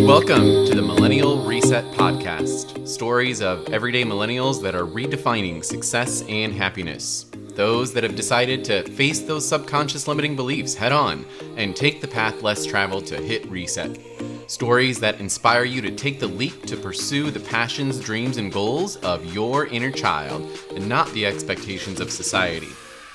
Welcome to the Millennial Reset podcast. Stories of everyday millennials that are redefining success and happiness. Those that have decided to face those subconscious limiting beliefs head on and take the path less traveled to hit reset. Stories that inspire you to take the leap to pursue the passions, dreams, and goals of your inner child and not the expectations of society.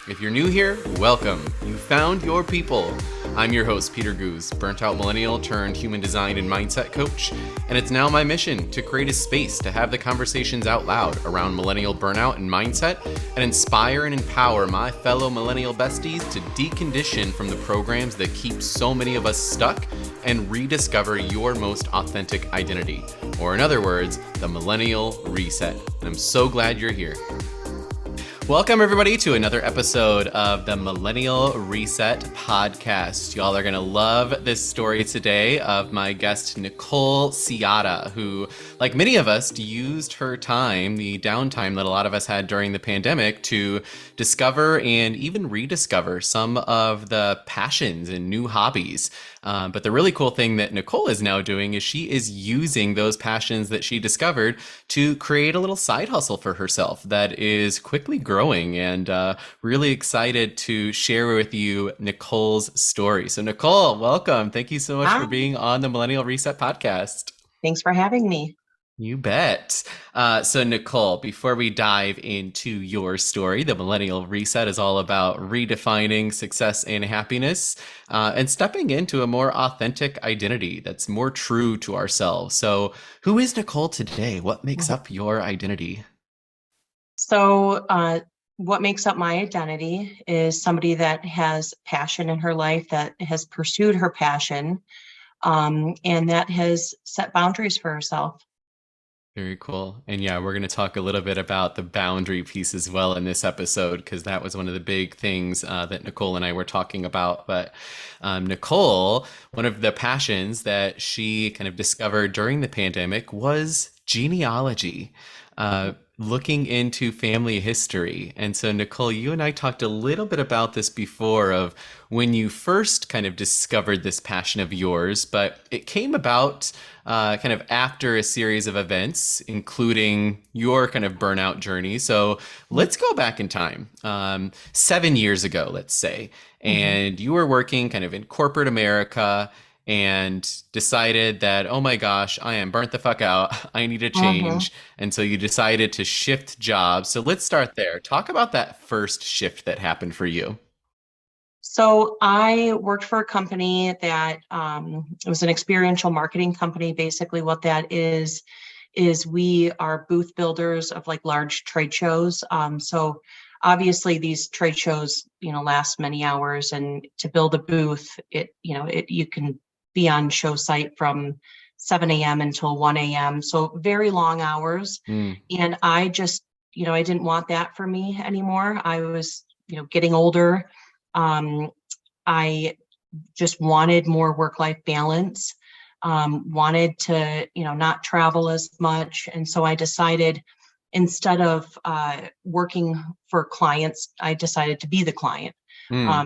If you're new here, welcome. You found your people. I'm your host, Peter Goose, burnt out millennial turned human design and mindset coach, and it's now my mission to create a space to have the conversations out loud around millennial burnout and mindset and inspire and empower my fellow millennial besties to decondition from the programs that keep so many of us stuck and rediscover your most authentic identity, or in other words, the Millennial Reset. And I'm so glad you're here. Welcome, everybody, to another episode of the Millennial Reset podcast. Y'all are going to love this story today of my guest, Nicole Ciotta, who, like many of us, used her time, the downtime that a lot of us had during the pandemic, to discover and even rediscover some of the passions and new hobbies. But the really cool thing that Nicole is now doing is she is using those passions that she discovered to create a little side hustle for herself that is quickly growing, and really excited to share with you Nicole's story. So Nicole, welcome. Thank you so much for being on the Millennial Reset podcast. Thanks for having me. You bet. So Nicole, before we dive into your story, the Millennial Reset is all about redefining success and happiness, and stepping into a more authentic identity that's more true to ourselves. So who is Nicole today? What makes up your identity? So what makes up my identity is somebody that has passion in her life, that has pursued her passion, and that has set boundaries for herself. Very cool. And yeah, we're going to talk a little bit about the boundary piece as well in this episode, because that was one of the big things that Nicole and I were talking about. But Nicole, one of the passions that she kind of discovered during the pandemic was genealogy, looking into family history. And so Nicole, you and I talked a little bit about this before, of when you first kind of discovered this passion of yours, but it came about kind of after a series of events, including your kind of burnout journey. So let's go back in time, 7 years ago, let's say, and you were working kind of in corporate America and decided that, oh my gosh, I am burnt the fuck out. I need to change. And so you decided to shift jobs. So let's start there. Talk about that first shift that happened for you. So I worked for a company that it was an experiential marketing company. Basically, what that is we are booth builders of like large trade shows. So obviously these trade shows, last many hours, and to build a booth, you can be on show site from 7 a.m. until 1 a.m. So very long hours. And I just, I didn't want that for me anymore. I was, getting older. I just wanted more work-life balance, wanted to, not travel as much. And so I decided, instead of working for clients, I decided to be the client.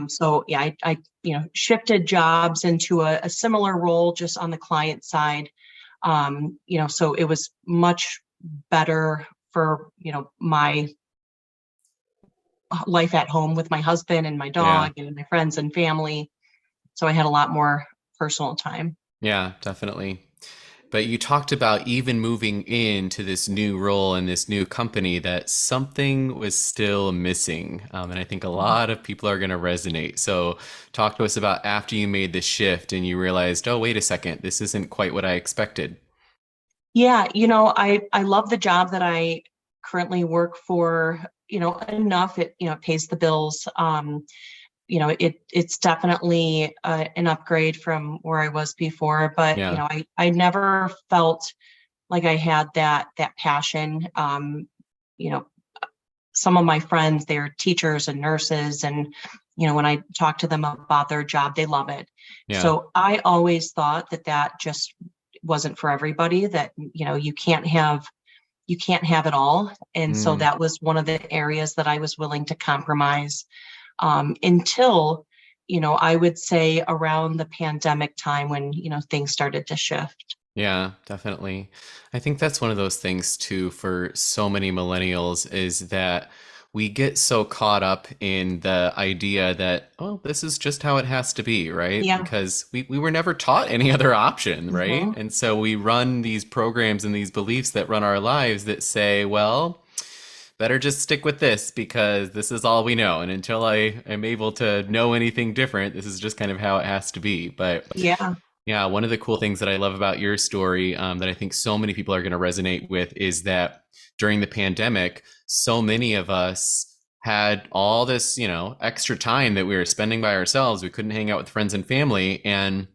So yeah, I shifted jobs into a similar role, just on the client side. So it was much better for, my life at home with my husband and my dog and my friends and family. So I had a lot more personal time. Yeah, definitely. But you talked about, even moving into this new role in this new company, that something was still missing. And I think a lot of people are going to resonate. So talk to us about after you made the shift and you realized, oh, wait a second, this isn't quite what I expected. Yeah, I love the job that I currently work for, enough. It, pays the bills. It's definitely an upgrade from where I was before, but I never felt like I had that passion. Some of my friends, they're teachers and nurses, and when I talk to them about their job, they love it. So I always thought that just wasn't for everybody, that you can't have it all. And so that was one of the areas that I was willing to compromise, until, I would say around the pandemic time, when, things started to shift. Yeah, definitely. I think that's one of those things too for so many millennials is that we get so caught up in the idea that, oh, this is just how it has to be, right? Yeah. Because we were never taught any other option, right? Hmm. And so we run these programs and these beliefs that run our lives that say, well, better just stick with this because this is all we know. And until I am able to know anything different, this is just kind of how it has to be. But Yeah. yeah, one of the cool things that I love about your story that I think so many people are going to resonate with is that during the pandemic, so many of us had all this, extra time that we were spending by ourselves. We couldn't hang out with friends and family. And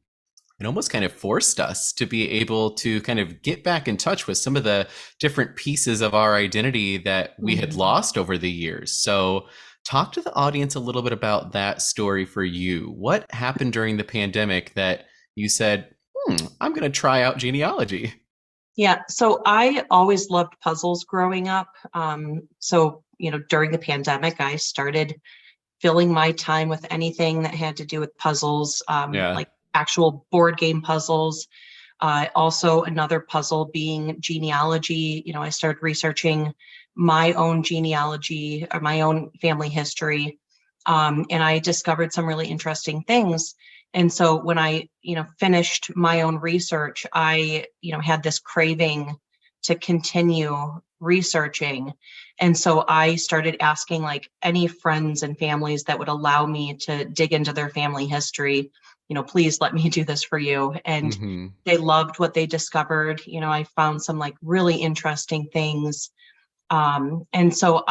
it almost kind of forced us to be able to kind of get back in touch with some of the different pieces of our identity that we had Mhm. lost over the years. So, talk to the audience a little bit about that story for you. What happened during the pandemic that you said, I'm going to try out genealogy? Yeah, so I always loved puzzles growing up. During the pandemic, I started filling my time with anything that had to do with puzzles, Yeah. like actual board game puzzles. Also, another puzzle being genealogy. I started researching my own genealogy or my own family history, and I discovered some really interesting things. And so when I, finished my own research, I, had this craving to continue researching. And so I started asking like any friends and families that would allow me to dig into their family history, please let me do this for you. And Hmm. they loved what they discovered. I found some like really interesting things. And so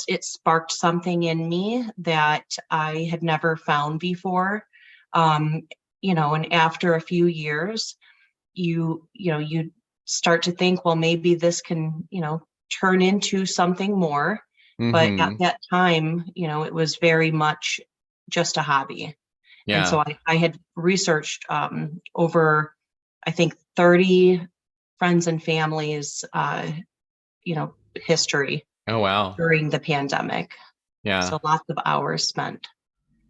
it sparked something in me that I had never found before. Um, and after a few years, you start to think, well, maybe this can, turn into something more. But at Hmm. that time, it was very much just a hobby. And Yeah. so I had researched over, I think, 30 friends and families, history Oh, wow. during the pandemic. Yeah. So lots of hours spent.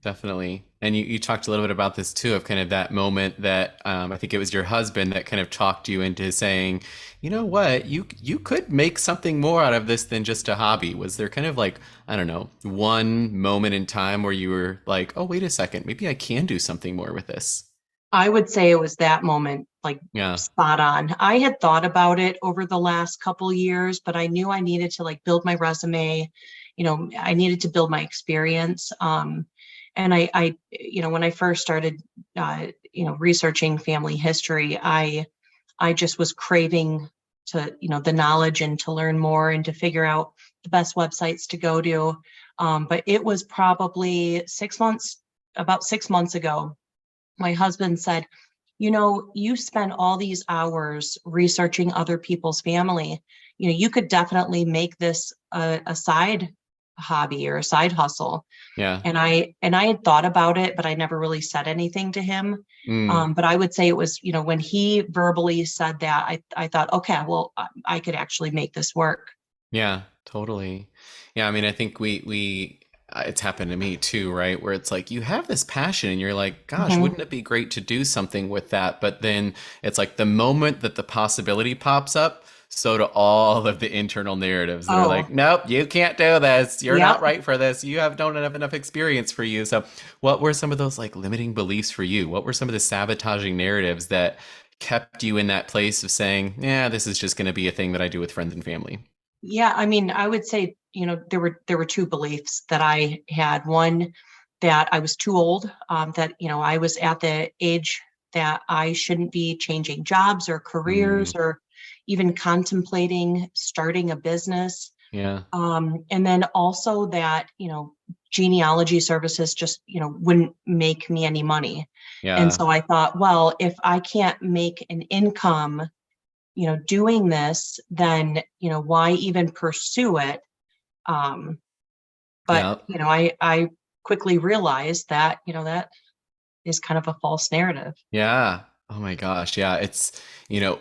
Definitely. And you talked a little bit about this too, of kind of that moment that I think it was your husband that kind of talked you into saying, you know what, you could make something more out of this than just a hobby. Was there kind of like, I don't know, one moment in time where you were like, oh, wait a second, maybe I can do something more with this? I would say it was that moment, like Yeah. spot on. I had thought about it over the last couple years, but I knew I needed to like build my resume. I needed to build my experience. And when I first started, researching family history, I just was craving to, the knowledge and to learn more and to figure out the best websites to go to. But it was probably about 6 months ago my husband said, you spend all these hours researching other people's family. You could definitely make this a side hobby or a side hustle. Yeah. And I had thought about it, but I never really said anything to him. Mm. But I would say it was, when he verbally said that, I thought, okay, well, I could actually make this work. Yeah, totally. Yeah, I mean, I think we it's happened to me too, right? Where it's like you have this passion and you're like, gosh, Hmm. wouldn't it be great to do something with that? But then it's like the moment that the possibility pops up, so do all of the internal narratives that are Oh, like, nope, you can't do this. You're not yep. right for this. You don't have enough experience for you. So, what were some of those like limiting beliefs for you? What were some of the sabotaging narratives that kept you in that place of saying, yeah, this is just going to be a thing that I do with friends and family? Yeah, I mean, I would say, there were two beliefs that I had. One, that I was too old, that, I was at the age that I shouldn't be changing jobs or Mm, careers or even contemplating starting a business. yeah. And then also that, genealogy services just, wouldn't make me any money. And Yeah. so I thought, well, if I can't make an income doing this, then, why even pursue it? Um, but, Yeah. I quickly realized that, that is kind of a false narrative. Yeah. Oh my gosh, yeah.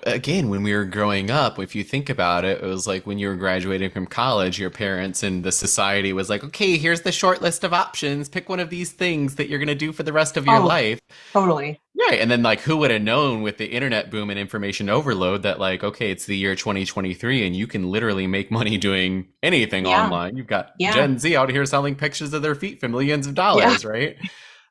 Again, when we were growing up, if you think about it, it was like when you were graduating from college, your parents and the society was like, okay, here's the short list of options. Pick one of these things that you're going to do for the rest of your Oh, life. totally. Right. And then, like, who would have known with the internet boom and information overload that, like, okay, it's the year 2023 and you can literally make money doing anything Yeah. online. You've got Yeah. Gen Z out here selling pictures of their feet for millions of Yeah. dollars, right?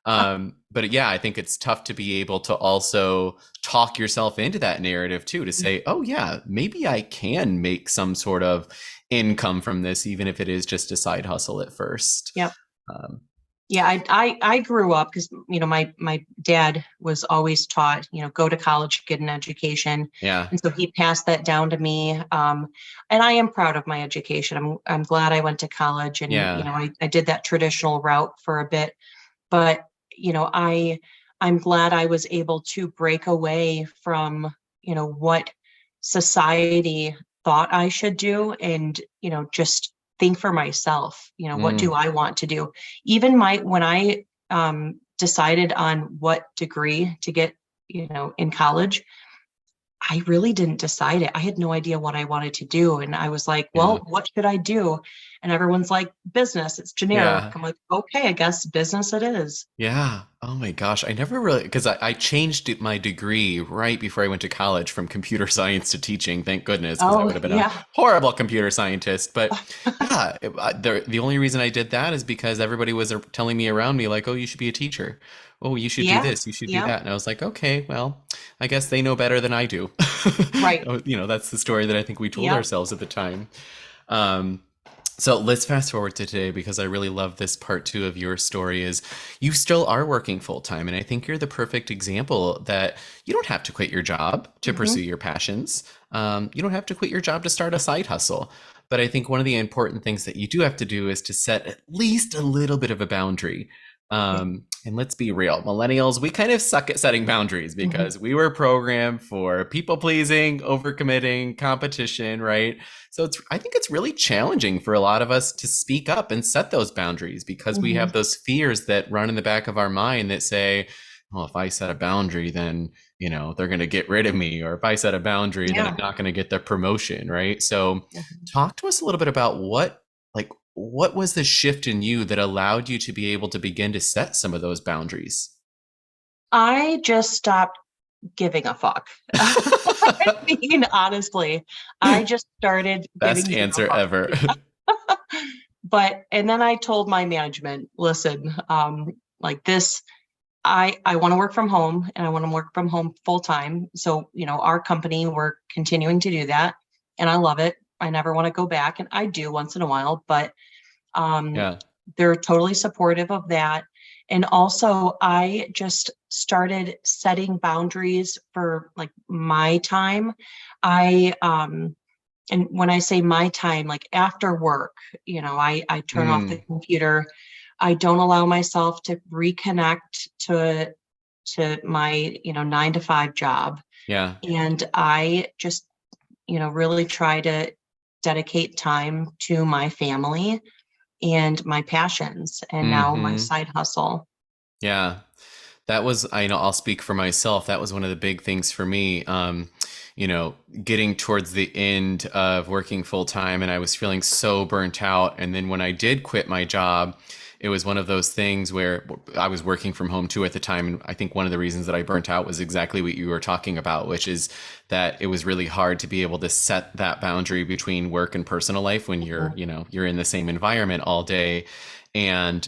But yeah, I think it's tough to be able to also talk yourself into that narrative too, to say, oh yeah, maybe I can make some sort of income from this, even if it is just a side hustle at first. Yep. Um, Yeah, I grew up because my dad was always taught, go to college, get an education, yeah, and so he passed that down to me. And I am proud of my education. I'm glad I went to college, and yeah, I did that traditional route for a bit, but I'm glad I was able to break away from what society thought I should do, and just think for myself. What mm, do I want to do? Even my when I decided on what degree to get, in college, I really didn't decide it. I had no idea what I wanted to do. And I was like, yeah, well, what should I do? And everyone's like, business, it's generic. yeah. I'm like, okay, I guess business it is. Yeah. Oh my gosh. I never really, because I changed my degree right before I went to college from computer science to teaching. Thank goodness, because I Oh, would have been a yeah. horrible computer scientist. But yeah, the only reason I did that is because everybody was telling me around me, like, oh, you should be a teacher. Oh, you should do Yeah. this. You should do Yeah. that. And I was like, okay, well, I guess they know better than I do. Right. That's the story that I think we told Yep. ourselves at the time. Um, so let's fast forward to today because I really love this part two of your story is you still are working full time. And I think you're the perfect example that you don't have to quit your job to Hmm. pursue your passions. You don't have to quit your job to start a side hustle. But I think one of the important things that you do have to do is to set at least a little bit of a boundary. And let's be real, millennials, we kind of suck at setting boundaries Hmm. because we were programmed for people pleasing, overcommitting, competition, right? So I think it's really challenging for a lot of us to speak up and set those boundaries because we Hmm. have those fears that run in the back of our mind that say, well, if I set a boundary, then, they're going to get rid of me. Or if I set a boundary, then I'm Yeah. not going to get the promotion, right? So Mhm. talk to us a little bit about what was the shift in you that allowed you to be able to begin to set some of those boundaries? I just stopped giving a fuck. I mean, honestly, I just started Best giving zero answer fuck. ever. And then I told my management, listen, like this, I want to work from home, and I want to work from home full time. So, our company, we're continuing to do that, and I love it. I never want to go back, and I do once in a while, but um, Yeah. they're totally supportive of that. And also, I just started setting boundaries for like my time. I and when I say my time, like after work, I turn off the Mm, computer. I don't allow myself to reconnect to my, 9 to 5 job. yeah. And I just, really try to dedicate time to my family and my passions and now my Hmm. side hustle. Yeah. That was, I know I'll speak for myself. That was one of the big things for me. You know, getting towards the end of working full time and I was feeling so burnt out. And then when I did quit my job, it was one of those things where I was working from home too at the time. And I think one of the reasons that I burnt out was exactly what you were talking about, which is that it was really hard to be able to set that boundary between work and personal life when Mhm. you're in the same environment all day. And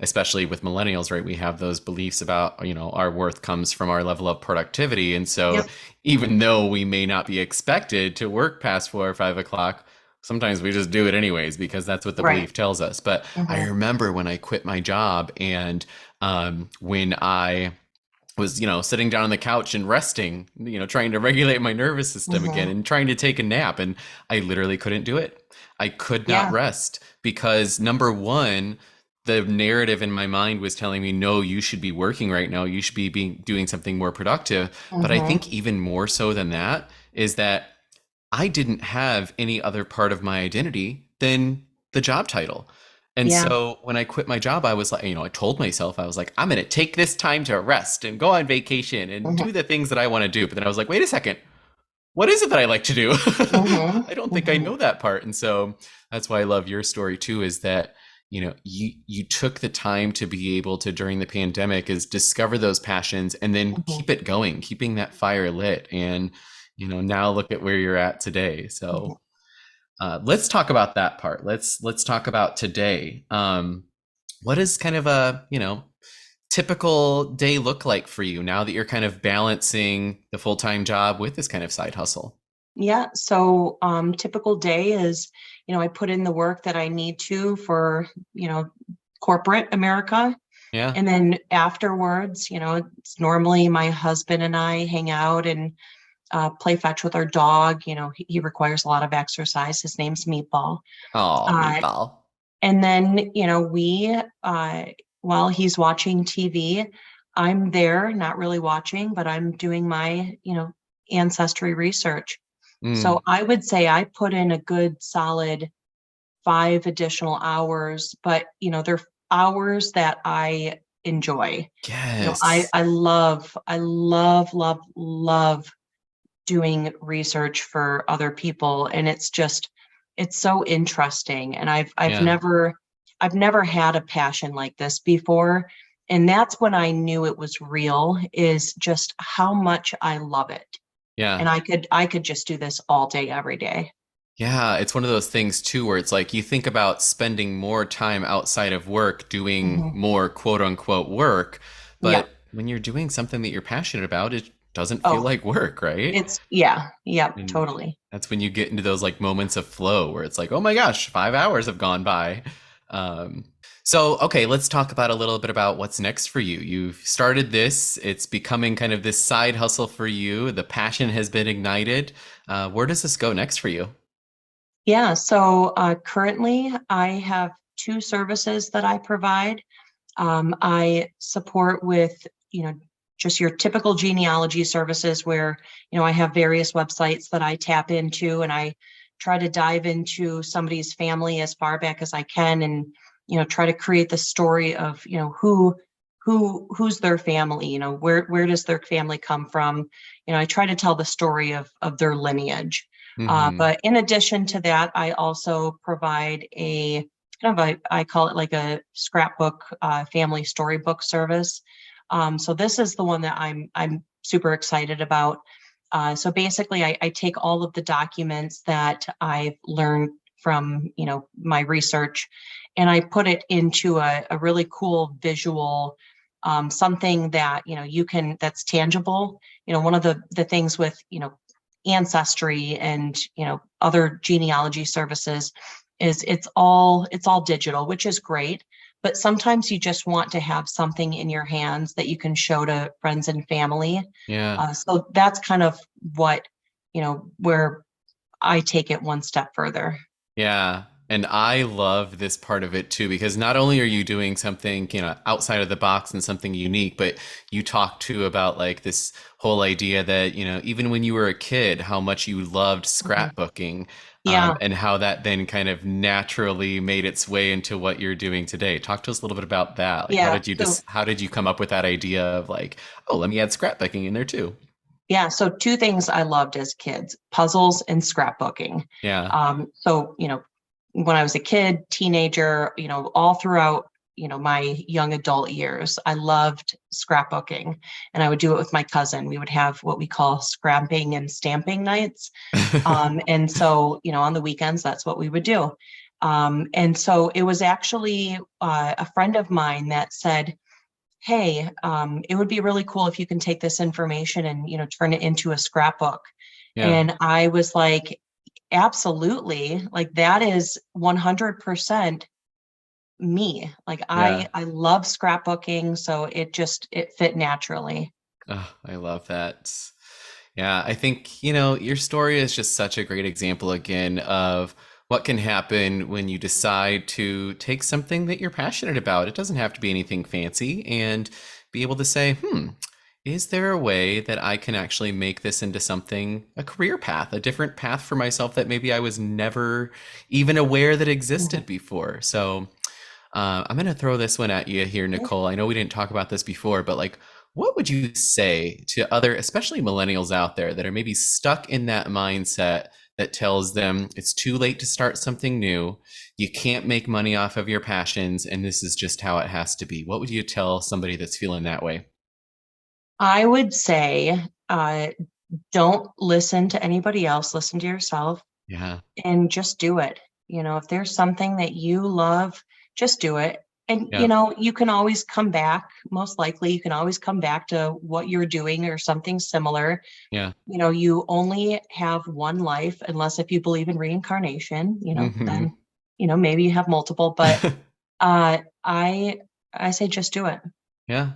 especially with millennials, right, we have those beliefs about, our worth comes from our level of productivity. And so Yep. even though we may not be expected to work past 4 or 5 o'clock, sometimes we just do it anyways because that's what the Right. belief tells us. But I Hmm. remember when I quit my job and when I was, sitting down on the couch and resting, trying to regulate my nervous system again Hmm. and trying to take a nap. And I literally couldn't do it. I could not Yeah. rest because number one, the narrative in my mind was telling me, no, you should be working right now. You should be doing something more productive. But I Hmm. think even more so than that is that I didn't have any other part of my identity than the job title. And Yeah. so when I quit my job, I was like, I told myself, I was like, I'm going to take this time to rest and go on vacation and Hmm. do the things that I want to do. But then I was like, wait a second, what is it that I like to do? Hmm. I don't think I Hmm. know that part. And so that's why I love your story too, is that, you took the time to be able to, during the pandemic, is discover those passions and then keep it going, keeping that fire lit. And, now look at where you're at today. Hmm. So let's talk about that part. Let's talk about today. What is kind of a, typical day look like for you now that you're kind of balancing the full-time job with this kind of side hustle? Yeah. So, typical day is, I put in the work that I need to for, corporate America. Yeah. And then afterwards, it's normally my husband and I hang out and play fetch with our dog. He requires a lot of exercise. His name's Meatball. Oh, Uh, meatball. and then, while he's watching TV, I'm there, not really watching, but I'm doing my, ancestry research. So Mm, I would say I put in a good solid 5 additional hours, but they're hours that I enjoy. I yes. I love love doing research for other people, and it's so interesting. And Yeah. I've never had a passion like this before, and that's when I knew it was real, is just how much I love it. Yeah. And I could just do this all day, every day. Yeah, it's one of those things too where it's like you think about spending more time outside of work doing Hmm. more quote unquote work, Yeah. but when you're doing something that you're passionate about, it doesn't feel Oh, like work, right? yeah, And totally. that's when you get into those like moments of flow where it's like, oh my gosh, 5 hours have gone by. Um, so, okay, let's talk about a little bit about what's next for you. You've started this, it's becoming kind of this side hustle for you. The passion has been ignited. Where does this go next for you? Yeah. So currently, I have two services that I provide. I support with, just your typical genealogy services where, I have various websites that I tap into, and I try to dive into somebody's family as far back as I can, and, try to create the story of, who's their family, where does their family come from? I try to tell the story of their lineage. Hmm. But in addition to that, I also provide a kind of I call it like a scrapbook family storybook service. So this is the one that I'm super excited about. So basically, I take all of the documents that I've learned from my research, and I put it into a really cool visual, something that you can, that's tangible. One of the things with ancestry and other genealogy services is it's all digital, which is great, but sometimes you just want to have something in your hands that you can show to friends and family. Yeah. So that's kind of what, where I take it one step further. Yeah. And I love this part of it too, because not only are you doing something, outside of the box and something unique, but you talk too about like this whole idea that, even when you were a kid, how much you loved Mhm. scrapbooking, Yeah. and how that then kind of naturally made its way into what you're doing today. Talk to us a little bit about that. Like, Yeah. So how did you come up with that idea of like, oh, let me add scrapbooking in there too? yeah, so two things I loved as kids: puzzles and scrapbooking. Yeah. So, when I was a kid, teenager, all throughout, my young adult years, I loved scrapbooking, and I would do it with my cousin. We would have what we call scrapping and stamping nights. And so, on the weekends, that's what we would do. And so it was actually a friend of mine that said, hey, it would be really cool if you can take this information and, turn it into a scrapbook. Yeah. And I was like, absolutely. Like, that is 100% me. Like, Yeah. I love scrapbooking. So it fit naturally. Oh, I love that. Yeah, I think, your story is just such a great example again of what can happen when you decide to take something that you're passionate about. It doesn't have to be anything fancy, and be able to say, is there a way that I can actually make this into something, a career path, a different path for myself that maybe I was never even aware that existed Mhm. before? So, I'm going to throw this one at you here, Nicole. I know we didn't talk about this before, but like, what would you say to other, especially millennials out there that are maybe stuck in that mindset that tells them it's too late to start something new, you can't make money off of your passions, and this is just how it has to be? What would you tell somebody that's feeling that way? I would say, don't listen to anybody else, listen to yourself Yeah, and just do it. If there's something that you love, just do it. And, yeah, you can always come back. Most likely, you can always come back to what you're doing or something similar. yeah. You only have one life, unless if you believe in reincarnation, Hmm. then, maybe you have multiple, but I say just do it. Yeah.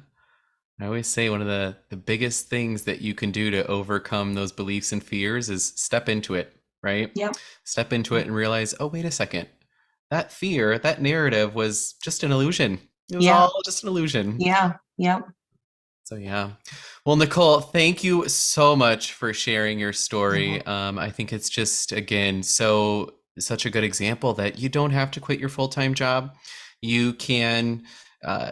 I always say one of the biggest things that you can do to overcome those beliefs and fears is step into it, right? Yep. Step into it Yep. and realize, oh, wait a second. That fear, that narrative was just an illusion. It was Yeah. all just an illusion. Yeah. Yep. So, yeah. Well, Nicole, thank you so much for sharing your story. Mhm. I think it's just, again, such a good example that you don't have to quit your full-time job. You can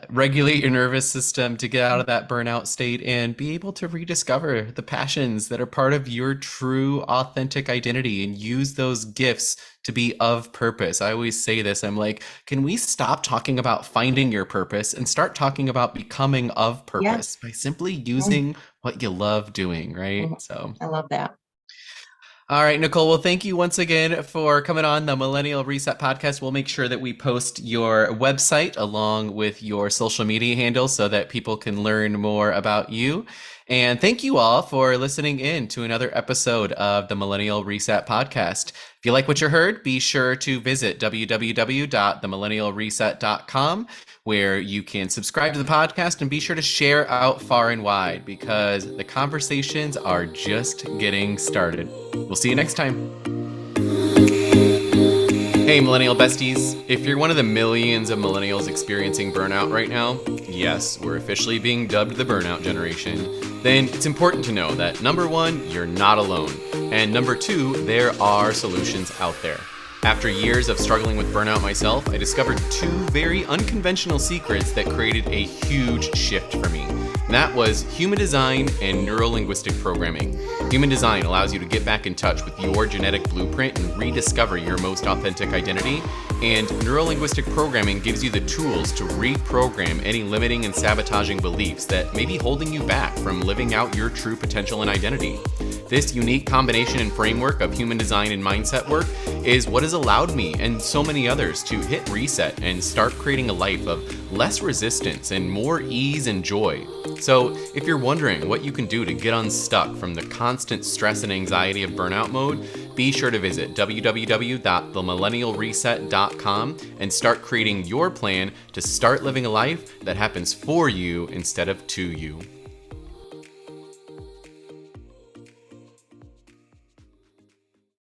regulate your nervous system to get out of that burnout state and be able to rediscover the passions that are part of your true, authentic identity and use those gifts to be of purpose. I always say this, I'm like, can we stop talking about finding your purpose and start talking about becoming of Yeah. purpose by simply Mm, using what you love doing, right? mhm. So. I love that. All right, Nicole. Well, thank you once again for coming on the Millennial Reset podcast. We'll make sure that we post your website along with your social media handles so that people can learn more about you. And thank you all for listening in to another episode of the Millennial Reset podcast. If you like what you heard, be sure to visit www.themillennialreset.com, where you can subscribe to the podcast and be sure to share out far and wide because the conversations are just getting started. We'll see you next time. Hey, Millennial Besties. If you're one of the millions of millennials experiencing burnout right now, yes, we're officially being dubbed the burnout generation, then it's important to know that number one, you're not alone. And number two, there are solutions out there. After years of struggling with burnout myself, I discovered two very unconventional secrets that created a huge shift for me. And that was human design and neuro-linguistic programming. Human design allows you to get back in touch with your genetic blueprint and rediscover your most authentic identity. And neuro-linguistic programming gives you the tools to reprogram any limiting and sabotaging beliefs that may be holding you back from living out your true potential and identity. This unique combination and framework of human design and mindset work is what has allowed me and so many others to hit reset and start creating a life of less resistance and more ease and joy. So, if you're wondering what you can do to get unstuck from the constant stress and anxiety of burnout mode, be sure to visit www.themillennialreset.com and start creating your plan to start living a life that happens for you instead of to you.